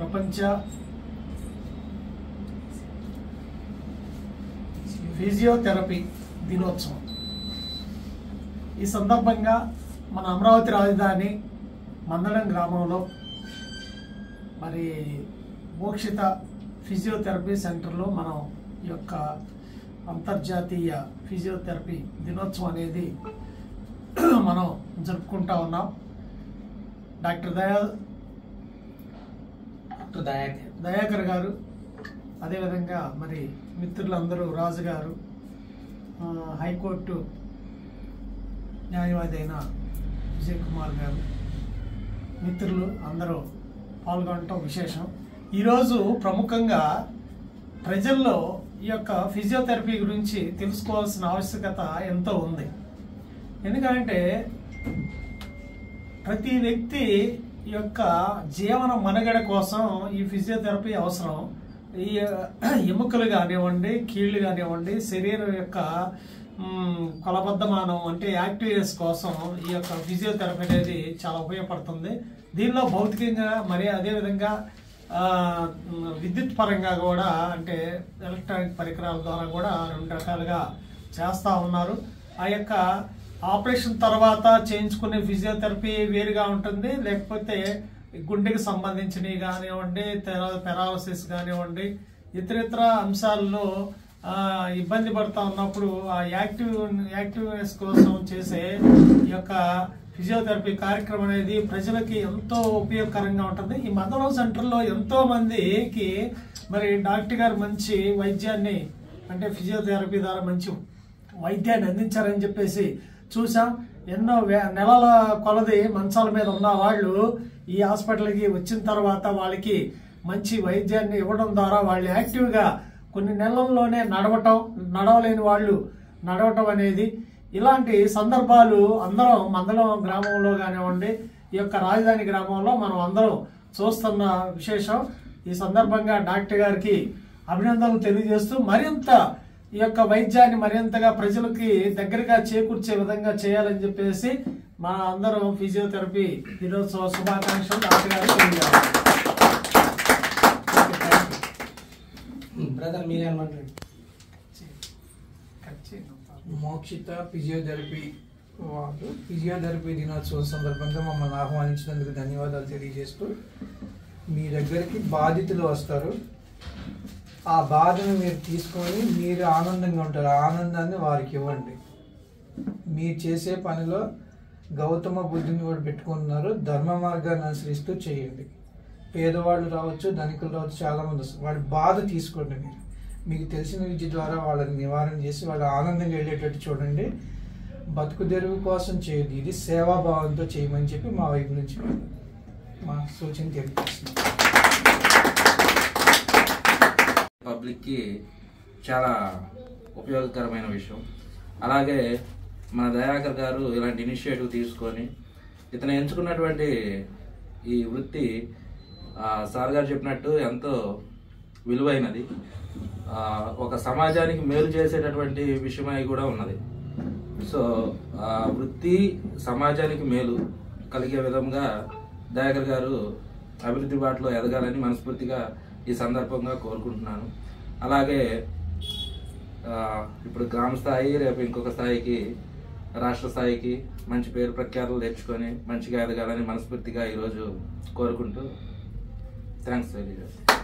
ప్రపంచ ఫిజియోథెరపీ దినోత్సవం ఈ సందర్భంగా మన అమరావతి రాజధాని మందడం గ్రామంలో మరి మోక్షిత ఫిజియోథెరపీ సెంటర్లో మనం ఈ యొక్క అంతర్జాతీయ ఫిజియోథెరపీ దినోత్సవం అనేది మనం జరుపుకుంటా ఉన్నాం. డాక్టర్ దయాకర్ గారు, అదేవిధంగా మరి మిత్రులందరూ, రాజు గారు, హైకోర్టు న్యాయవాది అయిన విజయ్ కుమార్ గారు, మిత్రులు అందరూ పాల్గొనటం విశేషం. ఈరోజు ప్రముఖంగా ప్రజల్లో ఈ యొక్క ఫిజియోథెరపీ గురించి తెలుసుకోవాల్సిన ఆవశ్యకత ఎంతో ఉంది. ఎందుకంటే ప్రతి వ్యక్తి యొక్క జీవన మనుగడ కోసం ఈ ఫిజియోథెరపీ అవసరం. ఈ ఎముకలు కానివ్వండి, కీళ్లు కానివ్వండి, శరీరం యొక్క కొలబద్దమానం అంటే యాక్టివ్నెస్ కోసం ఈ యొక్క ఫిజియోథెరపీ అనేది చాలా ఉపయోగపడుతుంది. దీనిలో భౌతికంగా మరి అదేవిధంగా విద్యుత్ పరంగా కూడా అంటే ఎలక్ట్రానిక్ పరికరాల ద్వారా కూడా 2 రకాలుగా చేస్తూ ఉన్నారు. ఆ యొక్క ఆపరేషన్ తర్వాత చేయించుకునే ఫిజియోథెరపీ వేరుగా ఉంటుంది. లేకపోతే గుండెకి సంబంధించినవి కానివ్వండి, పెరాలసిస్ కానివ్వండి, ఇతరితర అంశాల్లో ఇబ్బంది పడుతూ ఉన్నప్పుడు ఆ యాక్టివ్నెస్ కోసం చేసే ఈ యొక్క ఫిజియోథెరపీ కార్యక్రమం అనేది ప్రజలకి ఎంతో ఉపయోగకరంగా ఉంటుంది. ఈ మందడం సెంటర్లో ఎంతో మందికి మరి డాక్టర్ గారు మంచి వైద్యాన్ని అంటే ఫిజియోథెరపీ ద్వారా మంచి వైద్యాన్ని అందించారని చెప్పేసి చూసాం. ఎన్నో నెలల కొలది మంచాల మీద ఉన్న వాళ్ళు ఈ హాస్పిటల్కి వచ్చిన తర్వాత వాళ్ళకి మంచి వైద్యాన్ని ఇవ్వడం ద్వారా వాళ్ళు యాక్టివ్గా కొన్ని నెలల్లోనే నడవలేని వాళ్ళు నడవటం అనేది, ఇలాంటి సందర్భాలు అందరం మందడం గ్రామంలో కానివ్వండి, ఈ యొక్క రాజధాని గ్రామంలో మనం అందరం చూస్తున్న విశేషం. ఈ సందర్భంగా డాక్టర్ గారికి అభినందనలు తెలియజేస్తూ మరింత ఈ యొక్క వైద్యాన్ని మరింతగా ప్రజలకి దగ్గరగా చేకూర్చే విధంగా చేయాలని చెప్పేసి మన అందరం ఫిజియోథెరపీ దినోత్సవ శుభాకాంక్షలు డాక్టర్ గారు తెలియజేయాలి. మోక్షిత ఫిజియోథెరపీ వాళ్ళు ఫిజియోథెరపీ దినోత్సవం సందర్భంగా మమ్మల్ని ఆహ్వానించినందుకు ధన్యవాదాలు తెలియజేస్తూ, మీ దగ్గరికి బాధితులు వస్తారు, ఆ బాధను మీరు తీసుకొని మీరు ఆనందంగా ఉంటారు. ఆ ఆనందాన్ని వారికి ఇవ్వండి. మీరు చేసే పనిలో గౌతమ బుద్ధిని కూడా పెట్టుకున్నారు. ధర్మ మార్గాన్ని అనుసరిస్తూ చేయండి. పేదవాళ్ళు రావచ్చు, ధనికులు రావచ్చు, చాలామంది వస్తారు. వాళ్ళ బాధ తీసుకోండి. మీకు తెలిసిన విద్య ద్వారా వాళ్ళని నివారణ చేసి వాళ్ళు ఆనందంగా వెళ్ళేటట్టు చూడండి. బతుకు తెరువు కోసం చేయదు, ఇది సేవాభావంతో చేయమని చెప్పి మా వైపు నుంచి మా సూచన తెలియజేస్తున్నాం. పబ్లిక్కి చాలా ఉపయోగకరమైన విషయం. అలాగే మన దయాకర్ గారు ఇలాంటి ఇనిషియేటివ్ తీసుకొని ఇతను ఎంచుకున్నటువంటి ఈ వృత్తి సార్ గారు చెప్పినట్టు ఎంతో విలువైనది. ఒక సమాజానికి మేలు చేసేటటువంటి విషయమై కూడా ఉన్నది. సో వృత్తి సమాజానికి మేలు కలిగే విధంగా దయాకర్ గారు అభివృద్ధి బాటలో ఎదగాలని మనస్ఫూర్తిగా ఈ సందర్భంగా కోరుకుంటున్నాను. అలాగే ఇప్పుడు గ్రామ స్థాయి, రేపు ఇంకొక స్థాయికి, రాష్ట్ర స్థాయికి మంచి పేరు ప్రఖ్యాతులు తెచ్చుకొని మంచిగా ఎదగాలని మనస్ఫూర్తిగా ఈరోజు కోరుకుంటూ థ్యాంక్స్ తెలియజేస్తాను.